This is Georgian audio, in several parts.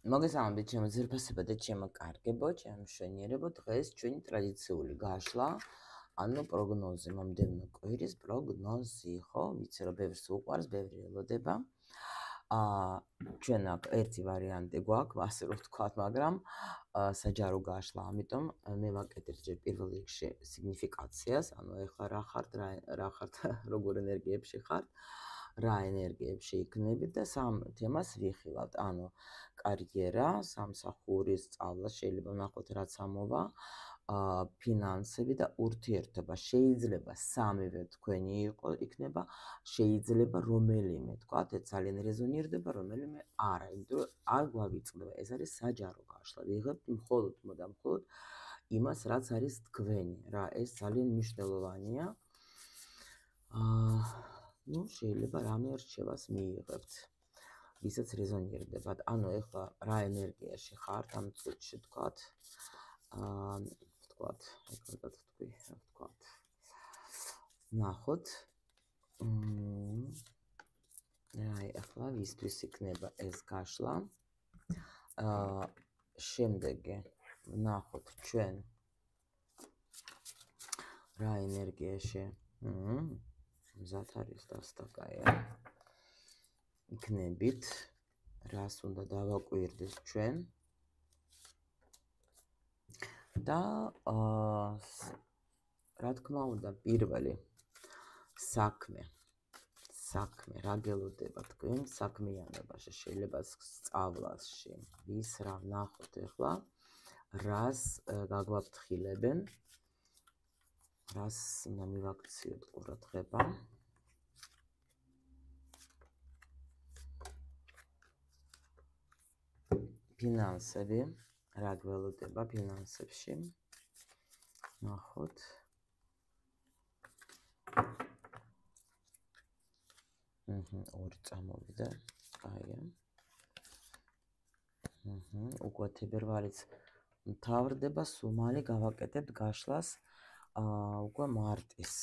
მოგესალმებით ჩემო ძირფასებო და ჩემო კარგებო, ჩემო მშვენიერებო. დღეს ჩვენი ტრადიციული გაშლა, ანუ პროგნოზი, მომდევნო კვირის პროგნოზი, ხო? ვიცი რომ ბევრს უყვარს, ბევრი ელოდება. ჩვენ აქ ერთი ვარიანტი გვაქვს, ასე რომ ვთქვათ, მაგრამ საჯარო გაშლა, ამიტომ მე ვაკეთებ ჯერ პირველ რიგში სიგნიფიკაციას, ანუ ეხლა რა ხართ, როგორ ენერგიებში ხართ. რა ენერგიებში იქნებით და სამ თემას ვიხილავთ, ანუ კარიერა, სამსახურის სწავლა, შეიძლება ნახოთ რაც ამოვა, ფინანსები და ურთიერთობა. შეიძლება სამივე თქვენი იქნება, შეიძლება რომელიმე, თქვათ, ძალიან რეზონირდება, რომელიმე არა, იმიტომ რომ არ გვავიწყდება, ეს არის საჯარო გაშლა. ვიღებთ მხოლოდ იმას, რაც არის თქვენი, რა, ეს ძალიან მნიშვნელოვანია. ну, შეიძლება რამე რჩევას მიიღებთ. ვისაც რეზონირდებათ. ანუ ეხლა რა ენერგიაში ხართ ამ წუთში, თქვათ, ეგრეთაც თქვი, რა ვთქვათ. ნახოთ. აი, ეხლა ვისთვის იქნება ეს გაშლა. შემდეგი ნახოთ ჩვენ რა ენერგიაში. მზად არის დასტაკაია. იქნებით, რას უნდა დავაკვირდეს ჩვენ და რა თქმა უნდა, პირველი საქმე, რა გელოდება თქვენ საქმიანობაში, შეიძლება სწავლაში, ვის რა ნახოთ ეხლა, რას გაგვაფრთხილებენ, რას უნდა მივაქციოთ ყურადღება. ფინანსები, რა გველოდება ფინანსებში. ნახოთ. ორი წამოვიდა. კაია. უკვე თებერვალიც მთავრდება, სულ გავაკეთებთ გაშლას უკვე მარტის.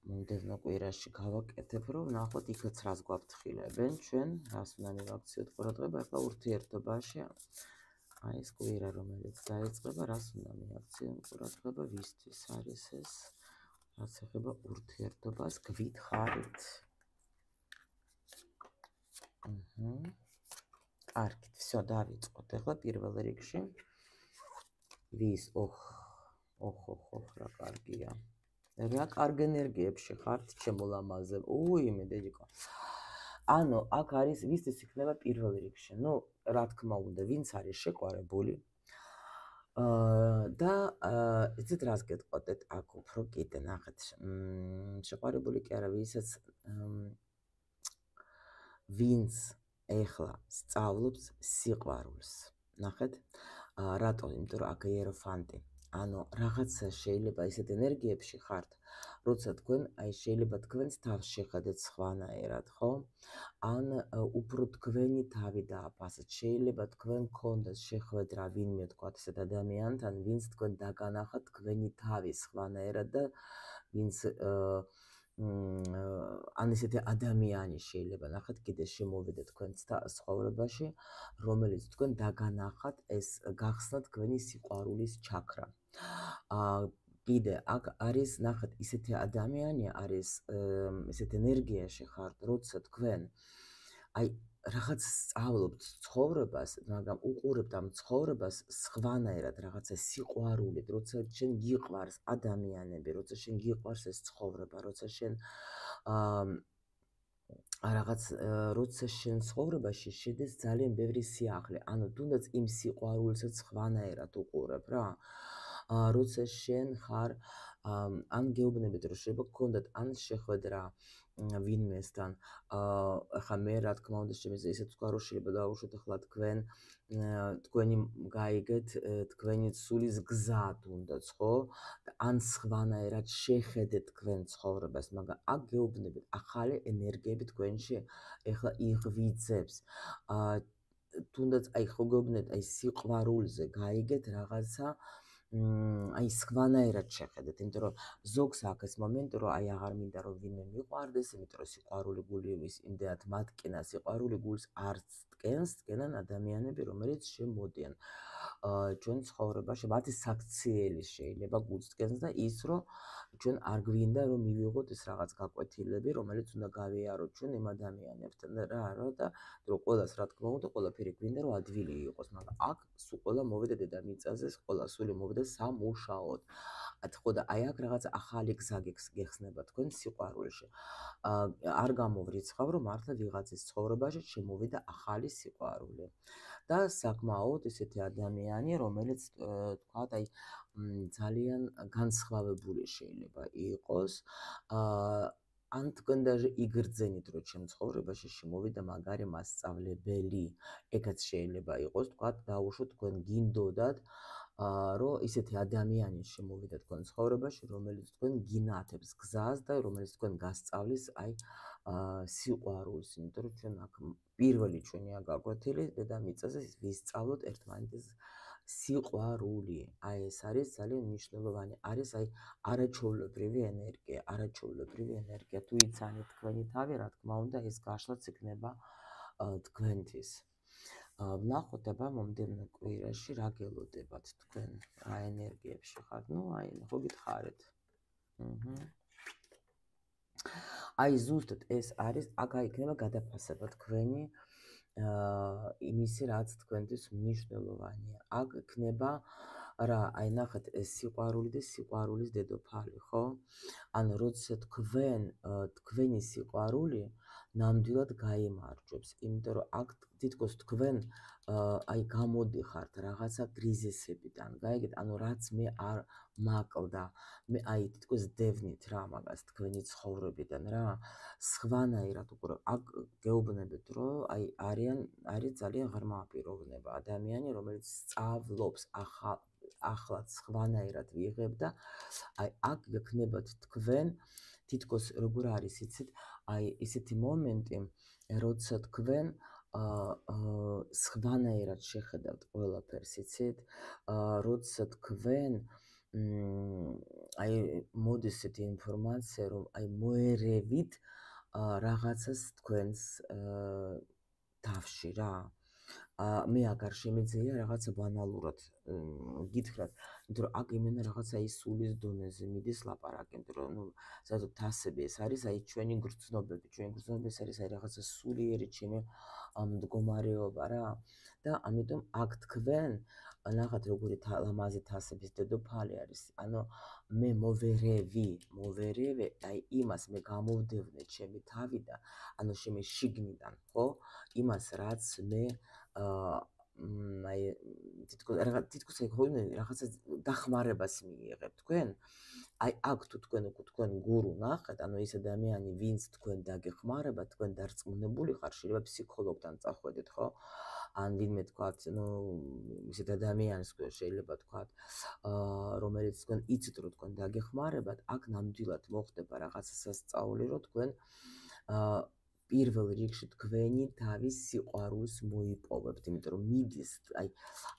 მომდევნო კვირაში გავაკეთებ, რომ ნახოთ იქაც რას გვაფრთხილებენ ჩვენ, რას უნდა მივაქციოთ ყურადღება, ახლა ურთიერთობაში. აი ეს კვირა, რომელიც დაიწყება, რას უნდა მივაქციოთ ყურადღება, ვისთვის არის ეს, რაც ეხება ურთიერთობას, გვითხრით. კარგით, всё, დავიწყოთ. ახლა პირველ რიგში ვის რა კარგია. რა კარგ ენერგიებში ხართ შემოლამაზე. მე დედიკო. ანუ აქ არის ვისთვის იქნება პირველ რიგში. ну, რა თქმა უნდა, ვინც არის შეყვარებული. და იცით რას გეტყოდეთ აქ უფრო კიდე ნახეთ. შეყვარებული კი არა, ვისაც ვინც ეხლა სწავლობს სიყვარულს. ნახეთ, რატო? იმიტომ რომ აქ იეროფანტი. ანუ რაღაცა შეიძლება ისეთ ენერგიებში ხართ, როცა თქვენ აი შეიძლება თქვენს თავს შეხედეთ სხვანაირად, ხო? ან უფრო თქვენი თავი დააფასეთ. შეიძლება თქვენ გქონდეთ შეხვედრა ვინმე თქვათ ესეთ ადამიანთან, ვინც თქვენ დაგანახათ თქვენი თავი სხვანაირად და ვინც ან ესეთი ადამიანი შეიძლება ნახეთ კიდე შემოვიდა თქვენს ცხოვრებაში, რომელიც თქვენ დაგანახათ, ეს გახსნა თქვენი სიყვარულის ჩაქრა. კიდე აქ არის ნახეთ ისეთი ადამიანი არის ესეთ ენერგიაში ხართ, როცა თქვენ აი რაღაც სწავლობთ ცხოვრებას, მაგრამ უყურებთ ამ ცხოვრებას სხვანაირად, რაღაცა სიყვარულით, როცა შენ გიყვარს ადამიანები, როცა შენ გიყვარს ეს ცხოვრება, როცა შენ რაღაც როცა შენ ცხოვრებაში შედის ძალიან ბევრი სიახლე, ანუ თუნდაც იმ სიყვარულსაც სხვანაირად უყურებ რა. როცა შენ ხარ ან გეუბნებით რომ შეიძლება გქონდეთ ან შეხვედრა ვინმესთან, ახლა მე რა თქმა უნდა შემიძლია ისეთ თქვა რომ შეიძლება დავუშვათ ახლა თქვენი გაიგეთ თქვენი სულის გზა თუნდაც, ხო? ან სხვანაირად შეხედეთ თქვენ ცხოვრებას, მაგრამ აქ გეუბნებით ახალი ენერგიები თქვენში ახლა იღვიძებს. თუნდაც აი ხო გეუბნებით აი სიყვარულზე გაიგეთ რაღაცა აი სხვანაირად შეხედეთ, იმიტომ რომ ზოგს აქვს ეს მომენტი, რომ აი აღარ მინდა რომ ვინმე მიყვარდეს, იმიტომ რომ სიყვარული გული იმდენად მატკინა, სიყვარული გულს არც დგენს, დგენან ადამიანები, რომელიც შემოდიან ჩვენ ცხოვრებაში, მათი საქციელი შეიძლება გულს დგენს და ის რომ ჩვენ არ გვინდა რომ მივიღოთ ეს რაღაც გაკვეთილები, რომელიც უნდა გავიაროთ ჩვენ იმ ადამიანებთან რა და რომ ყველას რა თქმა უნდა ყველაფერი გვინდა რომ ადვილი იყოს, მაგრამ აქ სულ ყველა მოვიდა დედამიწაზე, ყველა სული მოვიდა სამუშაოდ. ხო და აი აქ რაღაც ახალი გზა გეხსნება თქვენ სიყვარულში. არ გამოვრიცხავ რომ მართლა ვიღაცის ცხოვრებაში შემოვიდა ახალი სიყვარული. და საკმაოდ ესეთი ადამიანი, რომელიც თქვათ აი ძალიან განსხვავებული შეიძლება იყოს. ან თქვენ даже იგრძენით რომ ჩემ ცხოვრებაში შემოვიდა მაგარი მასწავლებელი. ეგაც შეიძლება იყოს, თქვათ დაუშვოთ თქვენ გინდოდათ რომ ისეთი ადამიანი შემოვიდა თქვენ ცხოვრებაში, რომელიც თქვენ გინათებს გზას და რომელიც თქვენ გასწავლის აი სიყვარულს, იმიტომ რომ ჩვენ აქ პირველი ჩვენია გაკვეთილი დედამიწაზე ვისწავლოთ ერთმანეთის სიყვარული. აი ეს არის ძალიან მნიშვნელოვანი, არის აი არაჩვეულებრივი ენერგია, არაჩვეულებრივი ენერგია. თუ იცანით თქვენი თავი, რა თქმა უნდა, ეს გაშლაც იქნება თქვენთვის. ვნახოთ აბა მომდევნო კვირაში რა გელოდებათ თქვენ, რა ენერგიებში ხართ. ნუ აი ხო გითხარით. აი ზუსტად ეს არის, აქ იქნება გადაფასება თქვენი იმისი, რაც თქვენთვის მნიშვნელოვანია. აქ იქნება რა, აი ნახეთ, ეს სიყვარული და სიყვარულის დედოფალი, ხო? ანუ როცა თქვენი სიყვარული ნამდვილად გაიმარჯვებს, იმიტომ რომ აქ თითქოს თქვენ აი გამოდიხართ რაღაცა კრიზისებიდან, გაიგეთ? ანუ რაც მე არ მაკლდა, მე აი თითქოს დევნით რა მაგას თქვენი ცხოვრებიდან რა. სხვანაირად უკვე აქ გეუბნებით, რომ აი არის ძალიან ღრმა პიროვნება, ადამიანი, რომელიც სწავლობს ახლა სხვანაირად ვიღებ და აი აქ გექნებათ თქვენ თითქოს როგორ არის, იცით, აი ისეთი მომენტი, როცა თქვენ სხვანაირად შეხედავთ ყველაფერს, იცით, როცა თქვენ აი მოდის ესეთი ინფორმაცია, რომ აი მოერევით რაღაცას თქვენს თავში რა. მე აგარ შემიძლია რაღაცა ბანალურად გითხრათ, იმიტომ რომ აქ იმენა რაღაცა ის სულის დონეზე მიდის ლაპარაკი, იმიტომ რომ ნუ საერთოდ თასები ეს არის აი ჩვენი გრძნობები, ეს არის აი რაღაცა სულიერი ჩემი მდგომარეობა რა. და ამიტომ აქ თქვენ ნახეთ როგორი ლამაზი თასების დედოფალი არის. ანუ მე მოვერევი, აი იმას მე გამოვდევნე ჩემი თავიდან, ანუ ჩემი შიგნიდან, ხო? იმას რაც მე აი თითქოს აი რაღაცა დახმარებას მიიღებ თქვენ. აი აქ თუ თქვენ გურუ ნახეთ, ანუ ეს ადამიანი, ვინც თქვენ დაგეხმარება, თქვენ დარწმუნებული ხარ, შეიძლება ფსიქოლოგთან წახვედით, ხო? ან ვინმე თქვათ, ნუ ისეთ ადამიანს შეიძლება თქვათ, რომელიც თქვენ იცით, რომ თქვენ დაგეხმარებათ, აქ ნამდვილად მოხდება რაღაცა სასწაული, რომ თქვენ პირველ რიგში თქვენი თავის სიყვარულს მოიპოვებთ, იმიტომ რომ მიდის, აი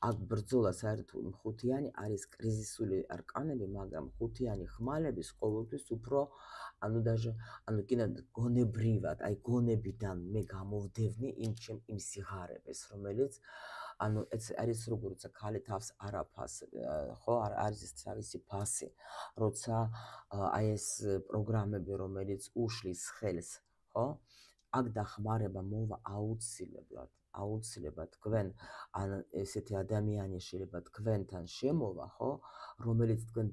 აქ ბრძოლა საერთოდ ხუთიანი არის კრიზისული არკანები, მაგრამ ხუთიანი ხმალების ყოველთვის უფრო ანუ კიდე გონებრივად, აი გონებიდან მე გამოვდევნი იმ სიღარიბეს, რომელიც ანუ ეს არის როგორც ქალი თავს არაფას, ხო, არის ეს თავისი ფასი, როცა აი ეს პროგრამები, რომელიც უშლის ხელს, ხო? აქ დახმარება მოვა აუცილებლად თქვენ, ან ესეთი ადამიანი შეიძლება თქვენთან შემოვა, ხო, რომელიც თქვენ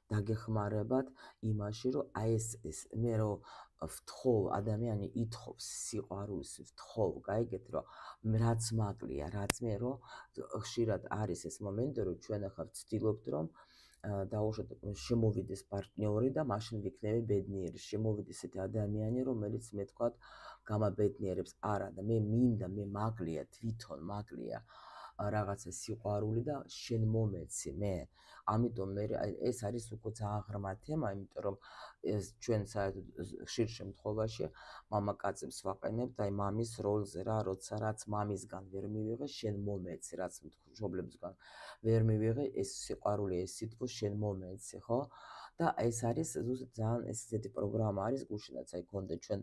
დაგეხმარებათ იმაში, რომ აი ეს მე რომ ვთხოვ, ადამიანი ითხოვს სიყვარულს, ვთხოვ, გაიგეთ, რომ რაც მაკლია, რაც მე რომ ხშირად არის ეს მომენტი, რომ ჩვენ ახლა ვცდილობთ, რომ დაუშვათ შემოვიდეს პარტნიორი და მაშინ ვიქნები ბედნიერი. შემოვიდეს ესეთი ადამიანი, რომელიც მე თქვათ გამაბედნიერებს. არა და მე მინდა, მე მაკლია, თვითონ მაკლია რაღაცა სიყვარული და შენ მომეცი მე. ამიტომ მე ეს არის უკვე ძალიან ღრმა თემა, იმიტომ რომ ეს ჩვენ საერთოდ ხშირ შემთხვევაში მამაკაცებს ვაყენებთ აი მამის როლზე რა, როცა რაც მამისგან ვერ მივიღე, შენ მომეცი, რაც მშობლებისგან ვერ მივიღე, ეს სიყვარული, ეს სითბო შენ მომეცი, ხო? და ეს არის ზუსტად ძალიან ესეთი პროგრამა არის გუშინაც აი გქონდა ჩვენ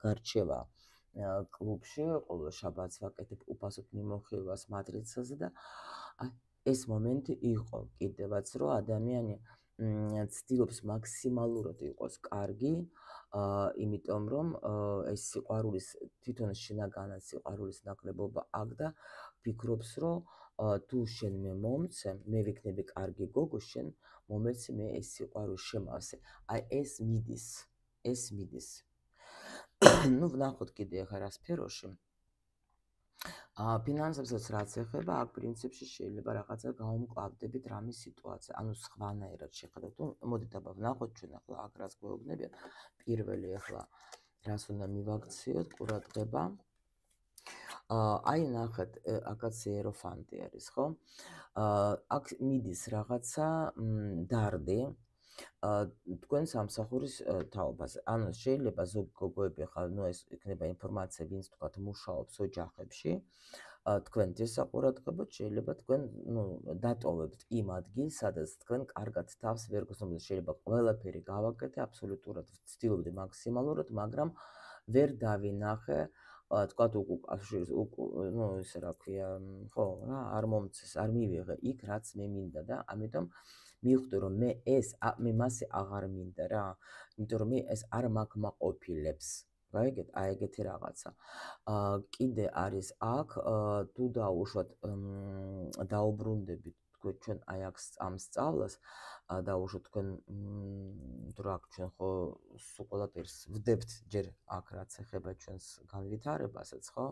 გარჩევა კლუბში, ყოველ შაბათს ვაკეთებ უფასოდ მიმოხილვას მატრიცაზე და ეს მომენტი იყო კიდევაც, რომ ადამიანი ცდილობს მაქსიმალურად იყოს კარგი, იმიტომ რომ ეს სიყვარულის თვითონ შინაგანად სიყვარულის ნაკლებობა აქვს და ფიქრობს, რომ თუ შენ მე მომცე, მე ვიქნები კარგი გოგო, შენ მომეცი მე ეს სიყვარული შემავსე. აი ეს მიდის. ნუ ვნახოთ კიდე ახლა რა სფეროში. ფინანსებსაც რაც ეხება, აქ პრინციპში შეიძლება რაღაცა გავუმკლავდებით რამის სიტუაცია, ანუ სხვანაირად შეხედოთ. მოდით აბა ვნახოთ ჩვენ ახლა აქ რაც გვეუბნებიან. პირველი ახლა რას უნდა მივაქციოთ, ყურადღება. აი ნახეთ, აქაც იეროფანტი არის, ხო? აქ მიდის რაღაცა დარდი თქვენ სამსახურის თაობაზე. ანუ შეიძლება ზოგ გოგოები ახლა ნუ ეს იქნება ინფორმაცია, ვინც თქვათ მუშაობს ოჯახებში. თქვენ დესაყურადღებოთ, შეიძლება თქვენ ნუ დატოვებთ იმ ადგილს, სადაც თქვენ კარგად თავს ვერ გრძნობთ. შეიძლება ყველაფერი გავაკეთე, აბსოლუტურად ვცდილობდი მაქსიმალურად, მაგრამ ვერ დავინახე თქვათ ნუ ისე რა ქვია, ხო რა, არ მომცეს, არ მივიღე იქ, რაც მე მინდა და ამიტომ მივხვდი რომ მე მასე აღარ მინდა რა, იმიტომ რომ მე ეს არ მაკმაყოფილებს. გაიგეთ, აი ეგეთი რაღაცა. კიდე არის აქ, თუ დაუშვათ დაუბრუნდებით თქვენ ჩვენ აი აქ ამ სწავლას, დაუშვათ თქვენ თუ რა ჩვენ ხო სულ ყველაფერს ვდებთ ჯერ აქ რაც ეხება ჩვენს განვითარებასაც, ხო?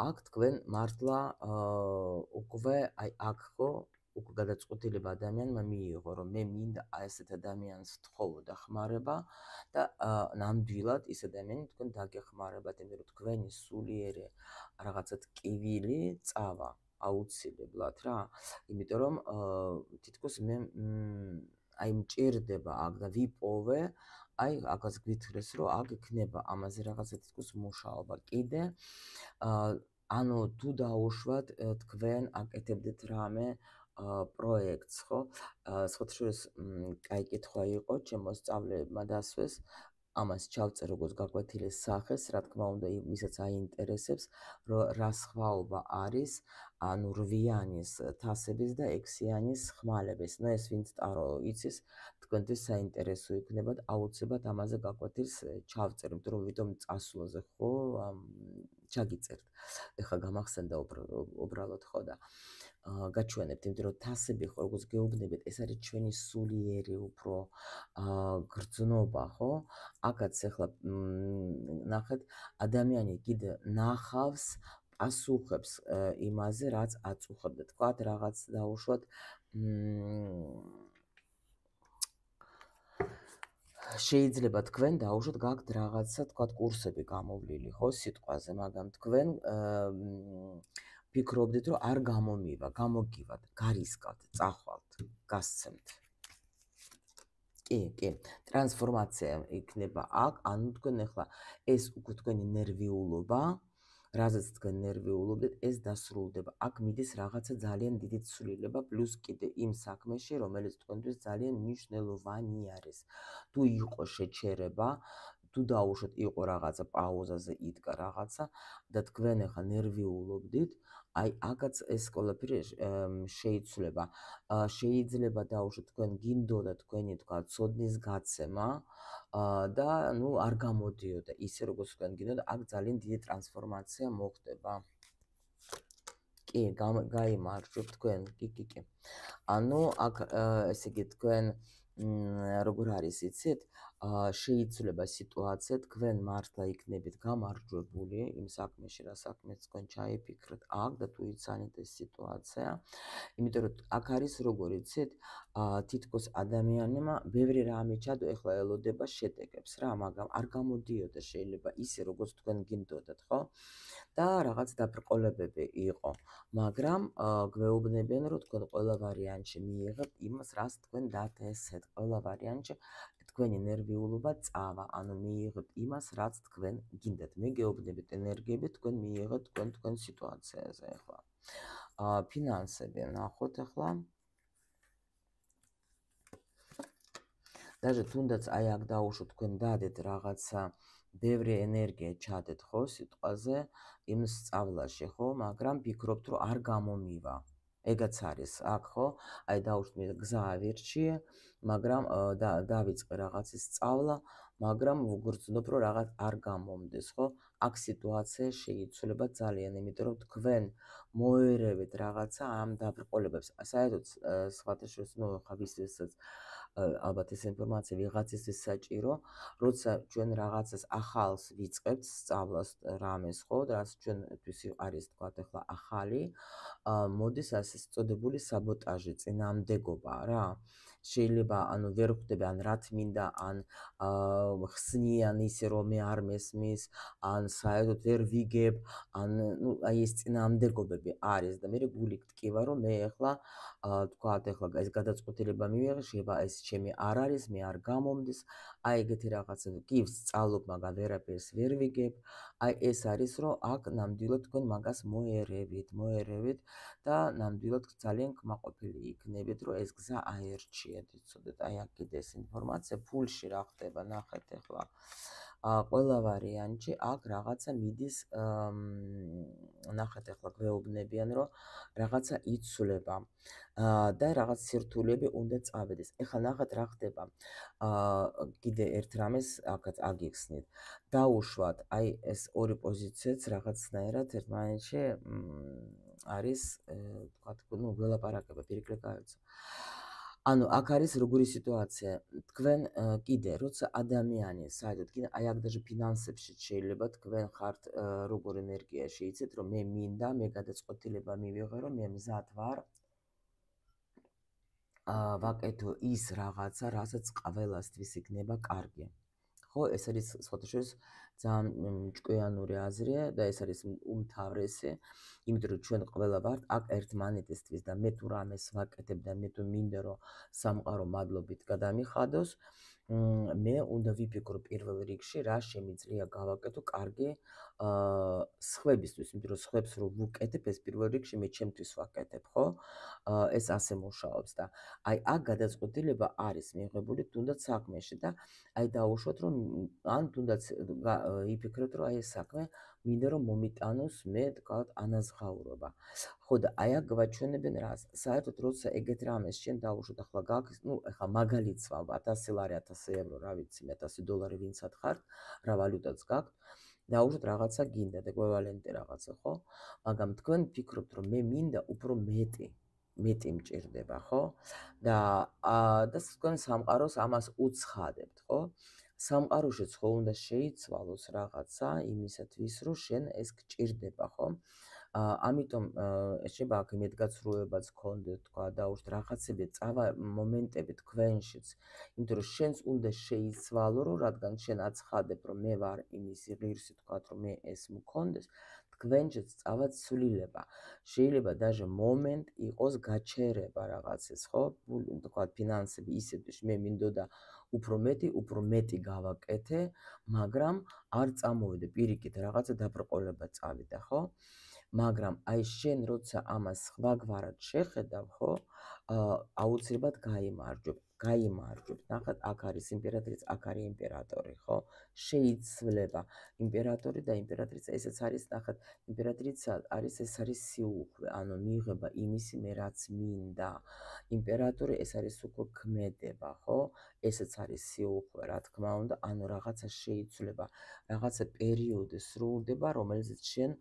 აქ თქვენ მართლა უკვე აი აქ ხო უკვე გადაწყვეტილება ადამიანმა მიიღო, რომ მე მინდა ესეთ ადამიანს ვთხოვო და ხმარება და ნამდვილად ის ადამიანი თქვენ დაგეხმარებათ, იმიტომ რომ თქვენი სულიერი რაღაცა ტკივილი წავა აუცილებლად რა, იმიტომ რომ თითქოს მე აი მჭირდება აქ და ვიპოვე, აი აქაც გვითხრეს, რომ აქ იქნება ამაზე რაღაცა თითქოს მუშაობა. კიდე ანუ თუ დაუშვათ თქვენ აკეთებდეთ რამე პროექტს, ხო? სხვათა შორის კაი კითხვა იყო, ჩემო სწავლებმა დასვეს, ამას ჩავწერ როგორც გაკვეთილეს სახეს, რა თქმა უნდა, ვისაც აინტერესებს, რა სხვაობა არის, ანუ 8-იანის თასების და 6-იანის ხმალების. ნუ ეს ვინც ტარო იცის, თქვენთვის საინტერესო იქნება და აუცილებლად ამაზე გაკვეთილს ჩავწერ, იმიტომ რომ ვიდრე წასვლაზე ხო ჩაგიწერთ. ეხლა გამახსენდა უბრალოდ ხო და გაჩვენებთ, იმიტომ რომ თასები ხო როგორც გეუბნებით, ეს არის ჩვენი სულიერი უფრო გრძნობა, ხო? აქაც ახლა ნახეთ, ადამიანი კიდე ნახავს, პასუხებს იმაზე, რაც აწუხებდა. თქვათ რაღაც დაუშვათ შეიძლება თქვენ დაუშვათ გაქვთ რაღაცა, თქვათ კურსები გამოვლილი, ხო, სიტყვაზე, მაგრამ თქვენ ფიქრობდით, რომ არ გამოგივათ, გარისკავთ, წახვალთ, გასცემთ. კი, ტრანსფორმაცია იქნება აქ, ანუ თქვენ ახლა ეს უკვე თქვენი ნერვიულობა, რაზეც თქვენ ნერვიულობდეთ, ეს დასრულდება. აქ მიდის რაღაცა ძალიან დიდი ცვლილება, პლუს კიდე იმ საქმეში, რომელიც თქვენთვის ძალიან მნიშვნელოვანი არის. თუ იყო შეჩერება, თუ დაუშვათ იყო რაღაცა პაუზაზე იდგა რაღაცა და თქვენ ახლა ნერვიულობდით, აი აქაც ეს ყველაფერი შეიცვლება. შეიძლება დაუშვათ თქვენ გინდოდა თქვენი თქვა ცოდნის გაცემა და ნუ არ გამოდიოდა ისე როგორც თქვენ გინდოდა, აქ ძალიან დიდი ტრანსფორმაცია მოხდება. კი, გაიმარჯვებ თქვენ, კი. ანუ აქ ესე იგი თქვენ როგორ არის იცით? შეიცვლება სიტუაცია, თქვენ მართლა იქნებით გამარჯვებული იმ საქმეში, რა საქმეც თქვენ ჩაიფიქრეთ აქ და თუ იცანით ეს სიტუაცია, იმიტომ რომ აქ არის როგორ იცით, თითქოს ადამიანმა ბევრი რამე ჩადო, ეხლა ელოდება შედეგებს რა, მაგრამ არ გამოდიოდა შეიძლება ისე როგორც თქვენ გინდოდათ, ხო? და რაღაც დაბრკოლებები იყო, მაგრამ გვეუბნებიან რომ თქვენ ყველა ვარიანტში მიიღებთ იმას, რაც თქვენ დათესეთ, ყველა ვარიანტში თქვენი ნერვიულობა წავა, ანუ მიიღებთ იმას, რაც თქვენ გინდათ. მე გეუბნებით ენერგიები თქვენ მიიღებთ თქვენ სიტუაციაზე ახლა. ფინანსები ნახოთ ახლა. даже თუნდაც აი აქ დაუშვოთ თქვენ დადეთ რაღაცა ბევრი ენერგია ჩადეთ ხო სიტყვაზე იმ სწავლაში ხო, მაგრამ ფიქრობთ რომ არ გამომივა. ეგაც არის აქ ხო, აი დაუშვით მე გზა ავირჩიე, მაგრამ დავიწყე რაღაცის სწავლა, მაგრამ ვგრძნობ რომ რაღაც არ გამომდეს ხო? აქ სიტუაცია შეიცვლება ძალიან, იმიტომ რომ თქვენ მოერევით რაღაცა ამ დაბრკოლებებს. საერთოდ სხვათა შორის ნუ ხა ვისაც ალბათ ეს ინფორმაცია ვიღაცისთვის საჭირო, როცა ჩვენ რაღაცას ახალს ვიწყებთ სწავლას რამეს ხო, რაც ჩვენთვის არის თქვა ახლა ახალი, მოდის ასე წოდებული საბოტაჟი, წინააღმდეგობა რა. შეიძლება ანუ ვერ ხვდები ან რა თმინდა, ან ხსნიან ისე რომ მე არ მესმის, ან საერთოდ ვერ ვიგებ, ან ნუ აი ეს წინააღმდეგობები არის და მე გული გტკივა რომ მე ახლა თქვა ახლა ეს გადაწყვეტილება მივიღე, შეიძლება ეს ჩემი არ არის, მე არ გამომდის, აი ეგეთი რაღაცა კი ვსწავლობ, მაგრამ ვერაფერს ვერ ვიგებ. აი ეს არის რომ აქ ნამდვილად თქვენ მაგას მოერევით და ნამდვილად ძალიან კმაყოფილი იქნებით რომ ეს გზა აერჩიეთ, იცოდეთ, აი აქ კიდე ეს ინფორმაცია ფულში რა ხდება, ნახეთ ახლა. ყველა ვარიანტში აქ რაღაცა მიდის, ნახეთ ახლა გვეუბნებიან რომ რაღაცა იცვლება და რაღაც სირთულეები უნდა წავედეს. ეხლა ნახეთ რა ხდება. კიდე ერთ რამეს აქაც აგიხსნით. დაუშვათ აი ეს ორი პოზიციაც რაღაცნაირად ერთმანეთში არის, თქვა, ნუ ველაპარაკება, პირიქით გავეცო. ანუ აქ არის როგორი სიტუაცია, თქვენ კიდე როცა ადამიანი საერთოდ კიდე აი აქ даже ფინანსებში შეიძლება თქვენ ხართ როგორ ენერგიაში იცით რომ მე მინდა, მე გადაწყვეტილება მივიღე რომ მე მზად ვარ ვაკეთო ის რაღაცა, რასაც ყველასთვის იქნება კარგი. ხო, ეს არის სხვათა შორის ძალიან ჭკვიანური აზრია და ეს არის უმთავრესი, იმიტომ რომ ჩვენ ყველა ვართ აქ ერთმანეთისთვის და მე თუ რამეს ვაკეთებ და მე თუ მინდა რომ სამყარო მადლობით გადამიხადოს, მე უნდა ვიფიქრო პირველ რიგში რა შემიძლია გავაკეთო კარგი სხვებისთვის, იმიტომ რომ სხვებს რო ვუკეთებ, ეს პირველ რიგში მე ჩემთვის ვაკეთებ, ხო? ეს ასე მუშაობს და აი აქ გადაწყვეტილება არის მიღებული თუნდაც საქმეში და აი დაუშვოთ რომ ან თუნდაც იფიქროთ რომ აი ეს საქმე მინდა რომ მომიტანოს მე თქვათ ანაზღაურობა. ხო და აი აქ გვაჩვენებენ რას. საერთოდ როცა ეგეთ რამეს შენ დაუშვოთ ახლა გაქვს, ნუ ახლა მაგალითს ვამბობ 1000 ლარი, 1000 евро, რა ვიცი, 1000 დოლარი ვინცად ხართ, რა ვალუტაც გაქვთ. დაუშვოთ რაღაცა გინდა და ეკვივალენტი რაღაცა, ხო? მაგრამ თქვენ ფიქრობთ რომ მე მინდა უფრო მეტი მჭირდება, ხო? და თქვენ სამყაროს ამას უცხადებთ, ხო? სამყაროშიც ხო უნდა შეიცვალოს რაღაცა იმისათვის, რომ შენ ეს გჭირდება, ხო? ამიტომ შეიძლება აქ იმედგაცრუებაც გქონდეთ, თქვა, დაუშვით რაღაცები წავა მომენტები თქვენშიც, იმიტომ რომ შენს უნდა შეიცვალო, რომ რადგან შენ აცხადებ, რომ მე ვარ იმისი ღირსი, თქვა, რომ მე ეს მქონდეს, თქვენშიც წავა ცვლილება. შეიძლება даже მომენტ იყოს გაჩერება რაღაცის, ხო? თქვა ფინანსები ისეთი, მე მინდოდა უფრო მეტი გავაკეთე, მაგრამ არ წამოვიდე პირიქით რაღაცა დაბრკოლება წავიდა, ხო? მაგრამ აი შენ როცა ამას სხვაგვარად შეხედავ, ხო? აუცილებლად გაიმარჯვებ. ნახეთ, აქ არის იმპერატრიცა, აქ არის იმპერატორი, ხო? შეიცვლება იმპერატორი და იმპერატრიცა, ესეც არის, ნახეთ, იმპერატრიცა არის, ეს არის სიუხვე, ანუ მიიღება იმისი მე რაც მინდა. იმპერატორი ეს არის უკვე ქმედება, ხო? ესეც არის სიუხვე, რა თქმა უნდა, ანუ რაღაცა შეიცვლება, რაღაცა პერიოდი სრულდება, რომელზეც შენ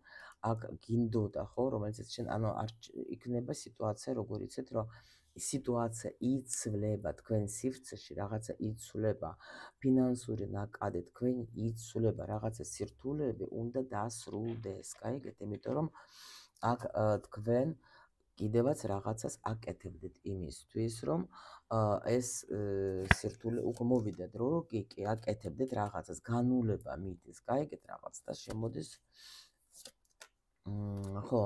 აქ გინდოდა, ხო? რომელზეც შენ ანუ არ იქნება სიტუაცია, როგორ იცით, რომ სიტუაცია იცვლება თქვენ სივრცეში, რაღაცა იცვლება, ფინანსური ნაკადი თქვენი იცვლება, რაღაცა სირთულეები უნდა დასრულდეს. გაიგეთ? იმიტომ რომ აქ თქვენ კიდევაც რაღაცას აკეთებდეთ იმისთვის, რომ ეს სირთულე უკვე მოვიდეთ, რომ კი აკეთებდეთ რაღაცას, განულება მიდის, გაიგეთ რაღაც და შემოდის ხო,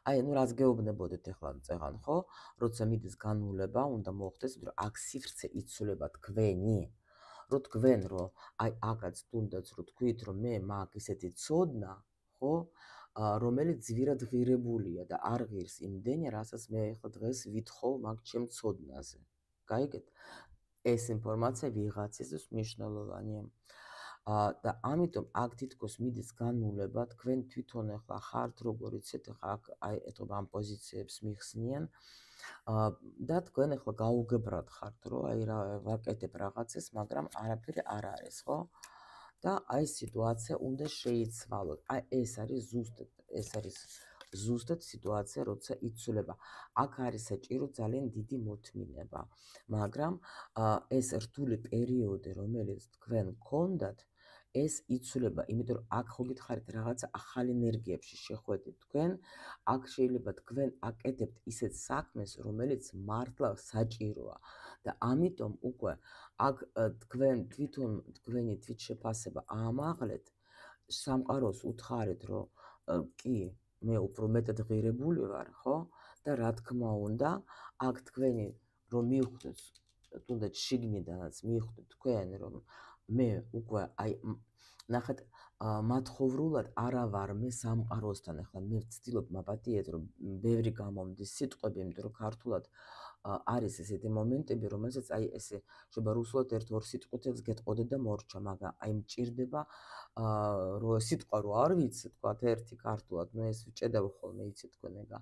აი ნუ რაც გეუბნებოდეთ ახლა წეღან, ხო? როცა მიდის განულება, უნდა მოხდეს, რომ აქ სივრცე იცვლება თქვენი. რომ თქვენ რომ აი აქაც თუნდაც რომ თქვით რომ მე მაქვს ისეთი ცოდნა, ხო? რომელიც ძვირად ღირებულია და არ ღირს იმდენი, რასაც მე ახლა დღეს ვითხოვ მაგ ჩემ ცოდნაზე. გაიგეთ? ეს ინფორმაცია ვიღაცისთვის მნიშვნელოვანია. და ამიტომ აქ თითქოს მიდის განულება, თქვენ თვითონ ახლა ხართ როგორ იცით, ახლა აქ აი ეთქვა ამ პოზიციებს მიხსნიან და თქვენ ახლა გაუგებრად ხართ, რომ აი რა ვაკეთებ რაღაცას, მაგრამ არაფერი არ არის, ხო? და აი სიტუაცია უნდა შეიცვალოთ. აი ეს არის ზუსტად სიტუაცია, როცა იცვლება. აქ არის საჭირო ძალიან დიდი მოთმინება, მაგრამ ეს რთული პერიოდი, რომელიც თქვენ გქონდათ, ეს იცვლება, იმიტომ რომ აქ ხო გითხარით რაღაცა ახალ ენერგიებში შეხვედით თქვენ, აქ შეიძლება თქვენ აკეთებთ ისეთ საქმეს, რომელიც მართლა საჭიროა და ამიტომ უკვე აქ თქვენ თვითონ თქვენი თვითშეფასება აამაღლეთ, სამყაროს უთხარით, რომ კი, მე უფრო მეტად ღირებული ვარ, ხო? და რა თქმა უნდა, აქ თქვენი რომ მიხვდეთ, თუნდაც შიგნიდანაც მიხვდეთ თქვენ, რომ მე უკვე აი ნახეთ მათხოვრულად არა ვარ მე სამყაროსთან, ახლა მე ვცდილობ მაპატიეთ, რომ ბევრი გამომდის სიტყვები, იმიტომ რომ ქართულად არის ესეთი მომენტები, რომელსაც აი ესე შეიძლება რუსულად ერთ-ორ სიტყვითაც გეტყოდე და მორჩა, მაგრამ აი მჭირდება რომ სიტყვა რო არ ვიცი, თქვათ ერთი ქართულად, ნუ ეს ვჭედავ ხოლმე, იცით თქვენ ეგა,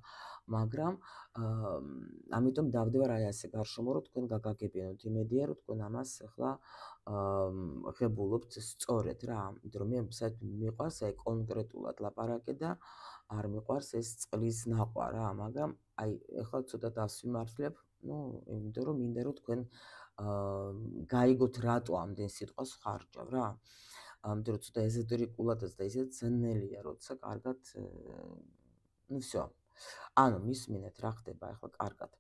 მაგრამ ამიტომ დავდივარ აი ასე გარშემო, რომ თქვენ გაგაგებინოთ, იმედია, რომ თქვენ ამას ახლა ღებულობთ სწორედ რა, იმიტომ რომ მე საერთოდ მიყვარს აი კონკრეტულად ლაპარაკე და არ მიყვარს ეს წყლის ნაყვა რა, მაგრამ აი ახლა ცოტა დავსვიმართლებ, ნუ იმიტომ რომ მინდა რომ თქვენ გაიგოთ რატო ამდენ სიტყვას ხარჯავ რა. იმიტომ რომ ცოტა ეზოტერიკულადაც და ისეთ ძნელია, როცა კარგად ნუ всё. ანუ მისმინეთ რა ხდება ახლა კარგად.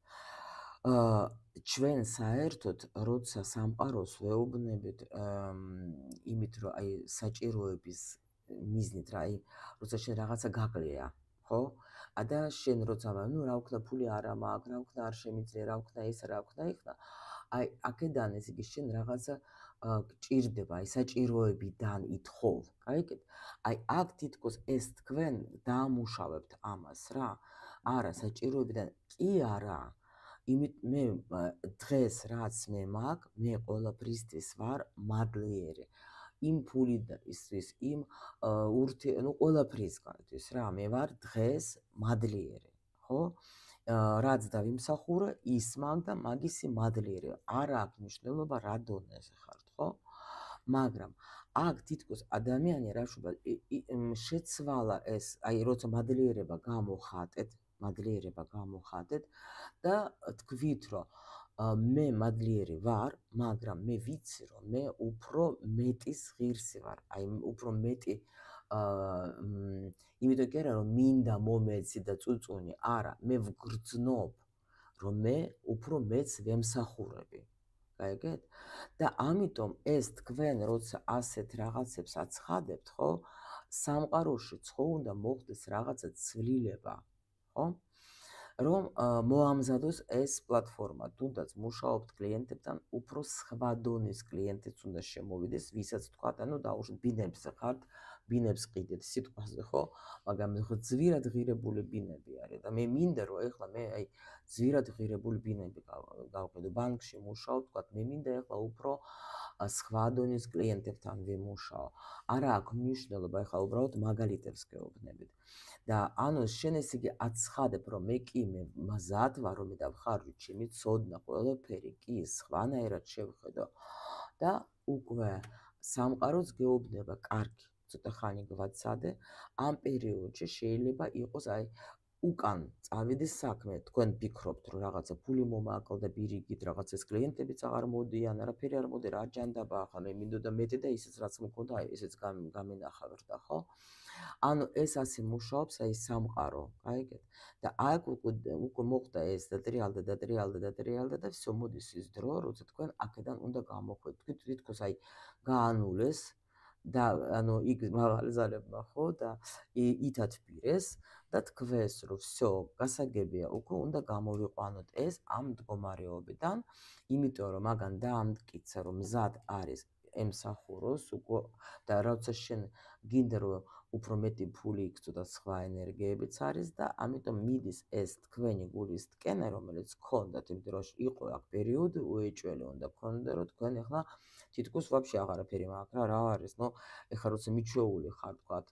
ჩვენ საერთოდ როცა სამყაროს ვეუბნებით იმით რომ აი საჭიროების მიზნით რა, აი როცა შენ რაღაცა გაგლია, ხო? და შენ როცა ნუ რა ვქნა ფული არა მაქვს, რა ვქნა არ შემიძლია, რა ვქნა ეს, რა ვქნა იქნა, აი აქედან ეს იგი შენ რაღაცა გჭირდება, აი საჭიროებიდან ითხოვ, გაიგეთ? აი აქ თითქოს ეს თქვენ დაამუშავებთ ამას რა. არა, საჭიროებიდან კი არა. იმით მე დღეს რაც მე მაქვს, მე ყველაფრისთვის ვარ მადლიერი. იმ ფულისთვის, იმ ნუ ყველაფრისგანთვის რა, მე ვარ დღეს მადლიერი, ხო? რაც დავიმსახურე, ის მაგ და მაგისი მადლიერი. არ აქვს მნიშვნელობა რა დონეზე ხართ, ხო? მაგრამ აქ თითქოს ადამიანი რა შუა შეცვალა ეს, აი როცა მადლიერება გამოხატეთ და თქვით რომ მე მადლიერი ვარ, მაგრამ მე ვიცი რომ მე უფრო მეტის ღირსი ვარ, აი უფრო მეტი იმიტომ კი არა რომ მინდა მომეცი და წუწუნი, არა, მე ვგრძნობ რომ მე უფრო მეც ვემსახურები. გაიგეთ? და ამიტომ ეს თქვენ როცა ასეთ რაღაცებს აცხადებთ, ხო? სამყაროში ხო უნდა მოხდეს რაღაცა ცვლილება, ხო? რომ მოამზადოს ეს პლატფორმა, თუნდაც მუშაობთ კლიენტებთან, უფრო სხვა დონის კლიენტიც უნდა შემოვიდეს, ვისაც თქვათ, ანუ დაუშვათ ბინებზე ხართ, ბინებს ყიდეთ სიტყვაზე, ხო? მაგრამ ძვირად ღირებული ბინები არის და მე მინდა რომ ეხლა მე აი ძვირად ღირებული ბინები გავყიდო, ბანკში მუშაობ, თქვათ, მე მინდა ეხლა უფრო სხვა დონის კლიენტებთან ვიმუშაო. არა აქვს მნიშვნელობა, ეხლა უბრალოდ მაგალითებს გეუბნებით. და ანუ შენ ეს იგი აცხადებ, რომ მე კი მე მზად ვარ, რომ მე დავხარჯო ჩემი ცოდნა, ყველაფერი კი სხვანაირად შევხედო და უკვე სამყაროც გეუბნება, კარგი, ცოტა ხანი გვაცადე, ამ პერიოდში შეიძლება იყოს აი უკან წავიდეს საქმე, თქვენ ფიქრობთ, რომ რაღაცა ფული მომაკლდა პირიქით, რაღაც ეს კლიენტებიც აღარ მოდიან, არაფერი არ მოდი, რა ჯანდაბა, ახლა მე მინდოდა მეტი და ისიც რაც მქონდა, ესეც გამენახავერდა, ხო? ანუ ეს ასე მუშაობს, აი სამყარო, გაიგეთ? და აქ უკვე მოხდა ეს დატრიალდა და всё მოდის ის დრო, როცა თქვენ აქედან უნდა გამოხვიდეთ. თქვენ თვითონ აი გაანულეს და ანუ იქ მაღალი ზალებმა ხო და ითათბირეს და თქვენს რომ всё გასაგებია უკვე უნდა გამოვიყვანოთ ეს ამ მდგომარეობიდან, იმიტომ რომ მაგან დაამტკიცა რომ მზად არის ემსახუროს უკვე და როცა შენ გინდა რომ უფრო მეტი ფული იქცო და სხვა ენერგიებიც არის და ამიტომ მიდის ეს თქვენი გულის ტკენა, რომელიც გქონდათ იმ დროში, იყო აქ პერიოდი უეჭველი უნდა გქონდა, რომ თქვენ ახლა თითქოს ვაფშე აღარაფერი მაქვს რა არის, ნუ ეხლა როცა მიჩვეული ხარ თქვათ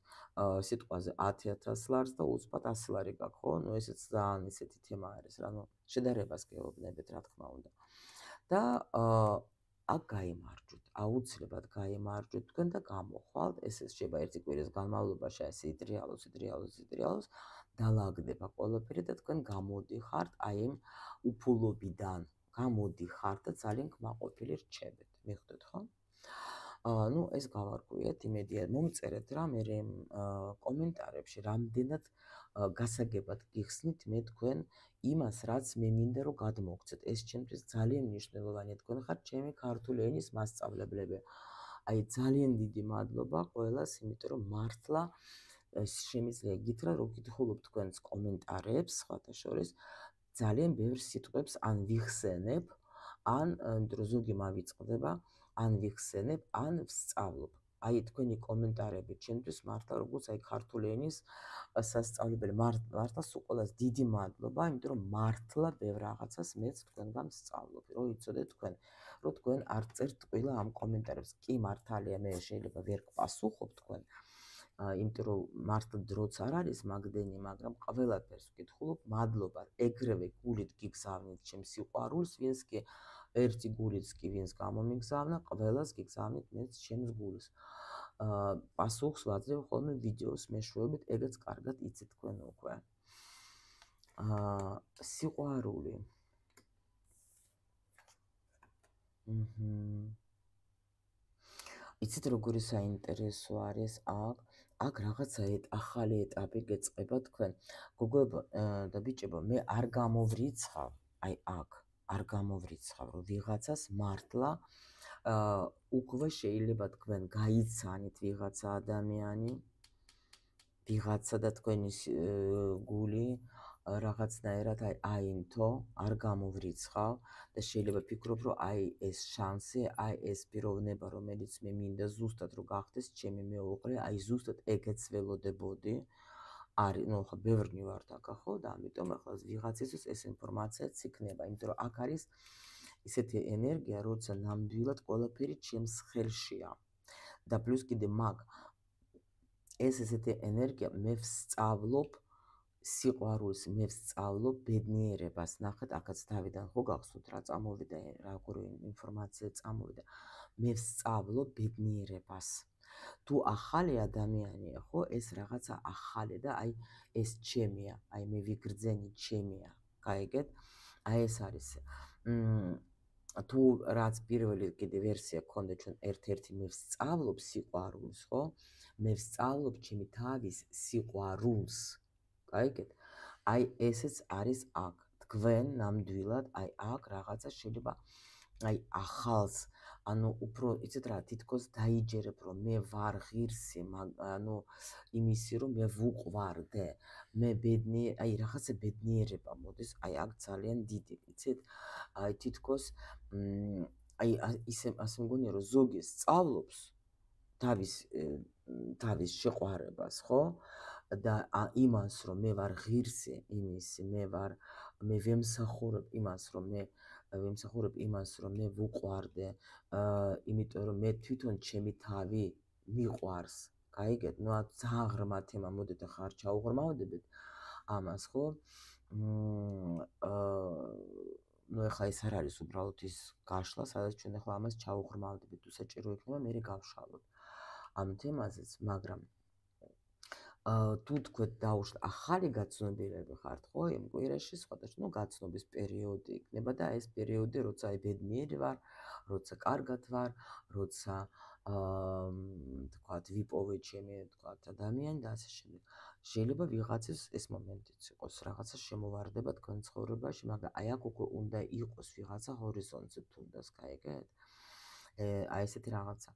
სიტყვაზე 10,000 ლარს და უცბად 100 ლარი გაქვს, ხო? ნუ ესეც ძალიან ისეთი თემა არის რა, ნუ შედარებას გეუბნებით რა თქმა უნდა. და აქ გაიმარჯვეთ, აუცილებლად გაიმარჯვეთ თქვენ და გამოხვალთ, ეს შეიძლება ერთი კვირის განმავლობაში ასე იტრიალოს, დალაგდება ყველაფერი და თქვენ გამოდიხართ აი იმ უფულობიდან, გამოდიხართ და ძალიან კმაყოფილი რჩებით, მიხვდეთ ხო? ნუ ეს გავარკვიეთ, იმედია მომწერეთ რა მე კომენტარებში რამდენად გასაგებად გიხსნით მე თქვენ იმას, რაც მე მინდა რომ გადმოგცეთ. ეს ჩემთვის ძალიან მნიშვნელოვანია, თქვენ ხართ ჩემი ქართული ენის მასწავლებლები. აი ძალიან დიდი მადლობა ყველას, იმიტომ რომ მართლა შემიძლია გითხრა, რომ გითხულობ თქვენს კომენტარებს, სხვათა შორის ძალიან ბევრ სიტყვებს ან ვიხსენებ, ან ზოგი მავიწყდება, ან ვიხსენებ, ან ვსწავლობ. აი თქვენი კომენტარები ჩემთვის მართლა როგორც აი ქართული ენის სასწავლებელი მართლა სულ ყველას დიდი მადლობა, იმიტომ რომ მართლა ბევრ რაღაცას მეც თქვენგან ვსწავლობ, რომ იცოდეთ თქვენ, რომ თქვენ არ წერთ ყველა ამ კომენტარებს. კი მართალია, მე შეიძლება ვერ გპასუხობ თქვენ, იმიტომ რომ მართლა დროც არ არის მაგდენი, მაგრამ ყველაფერს ვკითხულობ. მადლობა, ეგრევე გულით გიგზავნით ჩემს სიყვარულს, ვინც კი ერთი გულიც კი ვინც გამომიგზავნა, ყველას გიგზავნით მეც ჩემს გულს. პასუხს ვაძლევ ხოლმე ვიდეოს მეშვეობით, ეგეც კარგად იცით თქვენ უკვე. სიყვარული. იცით როგორი საინტერესო არის აქ რაღაცა ახალი ეტაპი გეწყება თქვენ. გოგოებო და ბიჭებო, მე არ გამოვრიცხავ, აი აქ არ გამოვრიცხავ, რომ ვიღაცას მართლა უკვე შეიძლება თქვენ გაიცანით ვიღაცა ადამიანი, ვიღაცა და თქვენი გული რაღაცნაირად აინთო, არ გამოვრიცხავ და შეიძლება ფიქრობ, რომ აი ეს შანსი, აი ეს პიროვნება, რომელიც მე მინდა ზუსტად რომ გახდეს ჩემი მეუღლე, აი ზუსტად ეგეც ველოდებოდი. არის, ნუ ხო ბევრნი ვართ აქ ხო და ამიტომ ახლა ვიღაცისთვის ეს ინფორმაციაც იქნება, იმიტომ რომ აქ არის ისეთი ენერგია, როცა ნამდვილად ყველაფერი ჩემს ხელშია. და პლუს კიდე მაგ ეს ესეთი ენერგია მე ვსწავლობ სიყვარულს, მე ვსწავლობ ბედნიერებას. ნახეთ, აქაც თავიდან ხო გახსოვთ რა წამოვიდა, როგორი ინფორმაცია წამოვიდა. მე ვსწავლობ ბედნიერებას. თუ ახალი ადამიანია, ხო, ეს რაღაცა ახალი და აი ეს ჩემია, აი მე ვიგრძენი ჩემია, გაიგეთ? აი ეს არის. თუ რაც პირველი კიდე ვერსია გქონდა ჩვენ ერთ-ერთი მე ვსწავლობ სიყვარულს, ხო? მე ვსწავლობ ჩემი თავის სიყვარულს. გაიგეთ? აი ესეც არის აქ. თქვენ ნამდვილად აი აქ რაღაცა შეიძლება აი ახალს, ანუ უფრო იცით რა, თითქოს დაიჯერებ რომ მე ვარ ღირსი, ანუ იმისი რომ მე ვუყვარდე, მე აი რაღაცა ბედნიერება მოდის, აი აქ ძალიან დიდი, იცით? აი თითქოს აი ასე მგონია რომ ზოგი სწავლობს თავის შეყვარებას, ხო? და იმას რომ მე ვარ ღირსი იმისი, მე ვემსახურებ იმას რომ მე ვუყვარდე, იმიტომ რომ მე თვითონ ჩემი თავი მიყვარს, გაიგეთ? ნუ ძალიან ღრმა თემა, მოდით ახლა არ ჩაუღრმავდებით ამას, ხო? ნუ ახლა ეს არ არის უბრალოდ ის გაშლა, სადაც ჩვენ ახლა ამას ჩაუღრმავდებით, თუ საჭირო იქნება მე გავშალოთ ამ თემაზეც, მაგრამ თუ თქვენ დაუშვათ ახალი გაცნობიერები ხართ, ხო, იმ კვირაში სხვადასხვა გაცნობის პერიოდი იქნება და ეს პერიოდი, როცა აი ბედნიერი ვარ, როცა კარგად ვარ, როცა თქვათ ვიპოვე ჩემი თქვათ ადამიანი და ასე შემდეგ. შეიძლება ვიღაცის ეს მომენტიც იყოს, რაღაცა შემოვარდება თქვენ ცხოვრებაში, მაგრამ აი აქ უკვე უნდა იყოს ვიღაცა ჰორიზონტზე თუნდაც, გაიგეთ? აი ესეთი რაღაცა.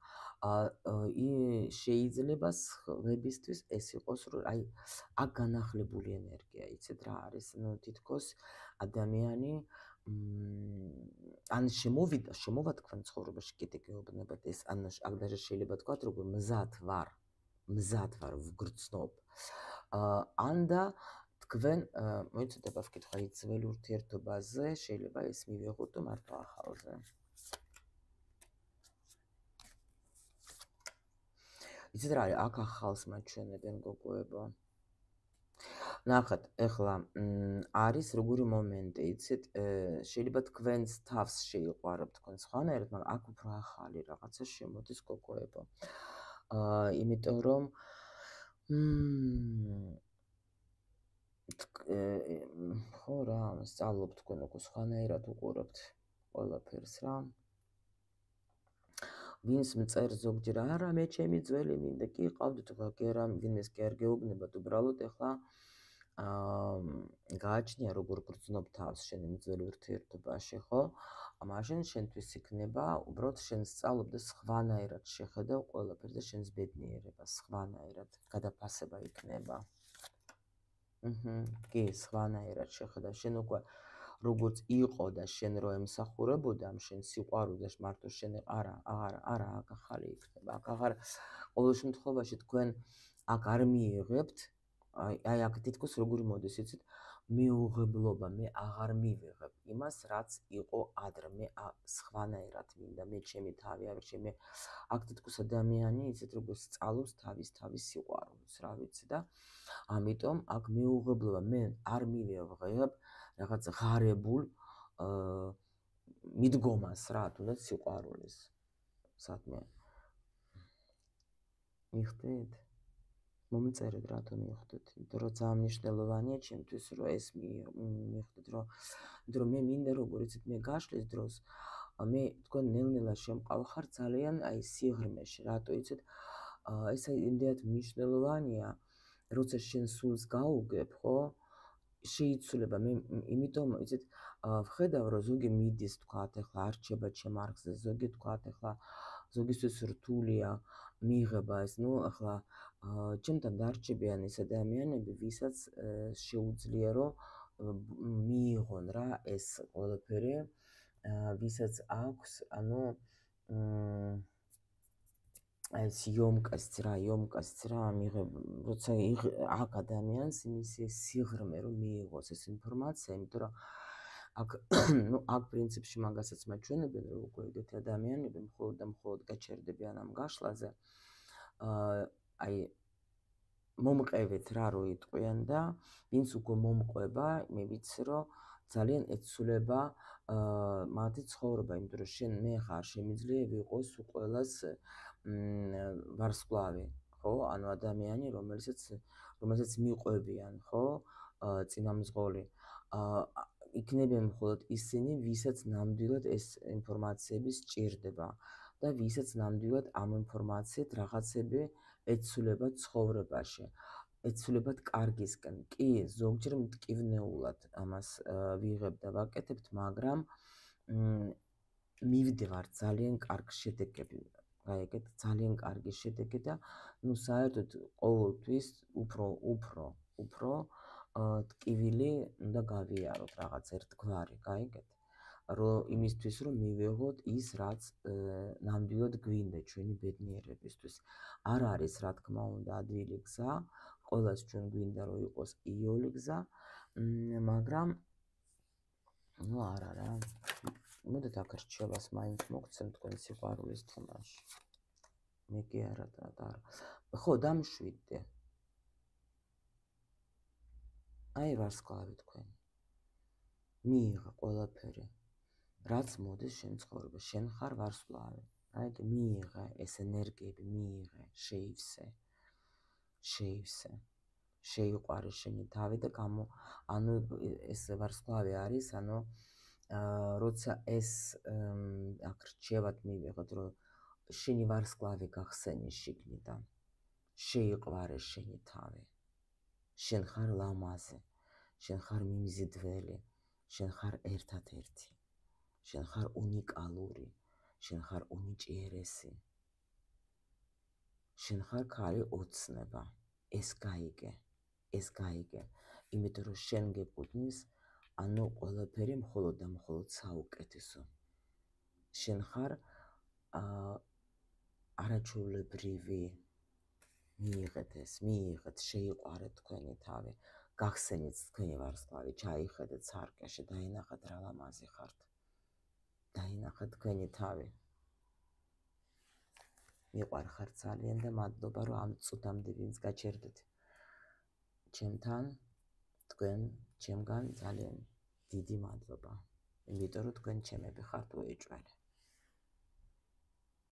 შეიძლება სხვებისთვის ეს იყოს, რომ აი აქ განახლებული ენერგია, იცით რა არის? ნუ თითქოს ადამიანი ან შემოვა თქვენ ცხოვრებაში კიდე გეუბნებათ ეს, ან აქ даже შეიძლება თქვათ, როგორ მზად ვარ ვგრძნობ. ან და თქვენ მოიცოდება ვკითხვა ძველ ურთიერთობაზე, შეიძლება ეს მივიღოთ თუ მართლა ახალზე. იცით რა არის, აქ ახალს მაჩვენებენ გოგოებო. ნახეთ, ეხლა არის როგორი მომენტი, იცით, შეიძლება თქვენს თავს შეიყვარებთ თქვენ სხვანაირად, მაგრამ აქ უფრო ახალი რაღაცა შემოდის გოგოებო. იმიტომ რომ ხო რა, სწავლობთ თქვენ უკვე სხვანაირად უყურებთ ყველაფერს რა. ვინც მწერს ზოგჯერ არა მე ჩემი ძველი მინდა კი ყავდით ხო გერა ვინმეს კი არ გეუბნებათ უბრალოდ ეხლა გააჩნია როგორ გრძნობ თავს შენი ძველი ურთიერთობაში ხო მაშინ შენთვის იქნება უბრალოდ შენ სწავლობ და სხვანაირად შეხედავ ყველაფერს და შენს ბედნიერებას სხვანაირად გადაფასება იქნება კი სხვანაირად შეხედავ შენ უკვე როგორც იყო და შენ რო ემსახურებოდა ამ შენ სიყვარულს მარტო შენ არა აქ ახალი იქნება აქ აღარ ყოველ შემთხვევაში თქვენ აქ არ მიიღებთ აი აქ თითქოს როგორი მოდის იცით მეუღებლობა მე აღარ მივიღებ იმას რაც იყო ადრე მე სხვანაირად მინდა მე ჩემი თავი არ ჩემი აქ თითქოს ადამიანი იცით როგორც სწავლობს თავის სიყვარულს რა ვიცი და ამიტომ აქ მეუღებლობა მე არ მივიღებ რაღაც ღარებულ მიდგომას რა თუნდაც სიყვარულის საქმე მიხდით მომწერეთ რატო მიხდით იმიტომ რომ ძალიან მნიშვნელოვანია ჩემთვის რომ ეს მიხდით რომ მე მინდა როგორ იცით მე გაშლის დროს მე თქვენ ნელ-ნელა შემყავხარ ძალიან აი სიღრმეში რატო იცით ეს იმდენად მნიშვნელოვანია როცა შენ სულს გაუგებ ხო შეიცვლება მე იმიტომ იცით ვხედავ რომ ზოგი მიდის თქვათ ახლა არჩება ჩემ არხზე ზოგი თქვათ ახლა ზოგისთვის რთულია მიიღება ეს ნუ ახლა ჩემთან დარჩებიან ეს ადამიანები ვისაც შეუძლია რომ მიიღონ რა ეს ყველაფერი ვისაც აქვს ანუ ეს იომკასიც რა მიღებ როცა აქ ადამიანს იმის სიღრმე რომ მიიღოს ეს ინფორმაცია იმიტომ რომ აქ პრინციპში მაგასაც მაჩვენებენ რომ უკვე ეგეთი ადამიანები მხოლოდ და მხოლოდ გაჩერდებიან ამ გაშლაზე აი მომყევით რა რო იტყვიან და ვინც უკვე მომყვება მე ვიცი რომ ძალიან ეცვლება მათი ცხოვრება იმიტომ რომ შენ მე ხარ შემიძლია ვიყოს ყველას ვარსკვლავი ხო ანუ ადამიანი რომელსაც მიყვებიან ხო წინამძღოლი იქნებიან მხოლოდ ისინი ვისაც ნამდვილად ეს ინფორმაციები სჭირდება და ვისაც ნამდვილად ამ ინფორმაციით რაღაცები ეცვლება ცხოვრებაში ეცვლებათ კარგისკენ კი ზოგჯერ მტკივნეულად ამას ვიღებ და ვაკეთებთ მაგრამ მივდივარ ძალიან კარგ შედეგები გაიგეთ ძალიან კარგი შედეგი და ნუ საერთოდ ყოველთვის უფრო ტკივილი უნდა გავიაროთ რაღაც ერთგვარი გაიგეთ რომ იმისთვის რომ მივიღოთ ის რაც ნამდვილად გვინდა ჩვენი ბედნიერებისთვის არ არის რა თქმა უნდა ადვილი გზა ყველას ჩვენ გვინდა რომ იყოს იოლი გზა მაგრამ ნუ არა რა მოდით აქ რჩევას მაინც მოგცემ თქვენ სიყვარულის თემაში მე კი არა და ხო დამშვიდე აი ვარსკვლავი თქვენ მიიღე ყველაფერი რაც მოდის შენ ცხოვრება შენ ხარ ვარსკვლავი აი მიიღე ეს ენერგიები მიიღე შეივსე შეიყვარე შენი თავი და ანუ ეს ვარსკვლავი არის, ანუ როცა ეს აქ რჩევად მივიღოთ, რომ შენი ვარსკვლავი გახსენი შიგნიდან, შეიყვარე შენი თავი. შენ ხარ ლამაზი, შენ ხარ მიმზიდველი, შენ ხარ ერთადერთი, შენ ხარ უნიკალური, შენ ხარ უნიჭიერესი. შენ ხარ ქალი ოცნება. ეს გაიგე, იმიტომ რომ შენ გეკუთვნის, ანუ ყველაფერი მხოლოდ და მხოლოდ საუკეთესო. შენ ხარ არაჩვეულებრივი. მიიღეთ, შეიყვარეთ თქვენი თავი, გახსენეთ თქვენი ვარსკვლავი, ჩაიხედეთ სარკეში, დაინახეთ რა ლამაზი ხართ. დაინახეთ თქვენი თავი. მიყვარხარ ძალიან და მადლობა, რომ ამ წუთამდე ვინც გაჩერდეთ ჩემთან, თქვენ ჩემგან ძალიან დიდი მადლობა. იმიტომ რომ თქვენ ჩემები ხართ უეჭველი.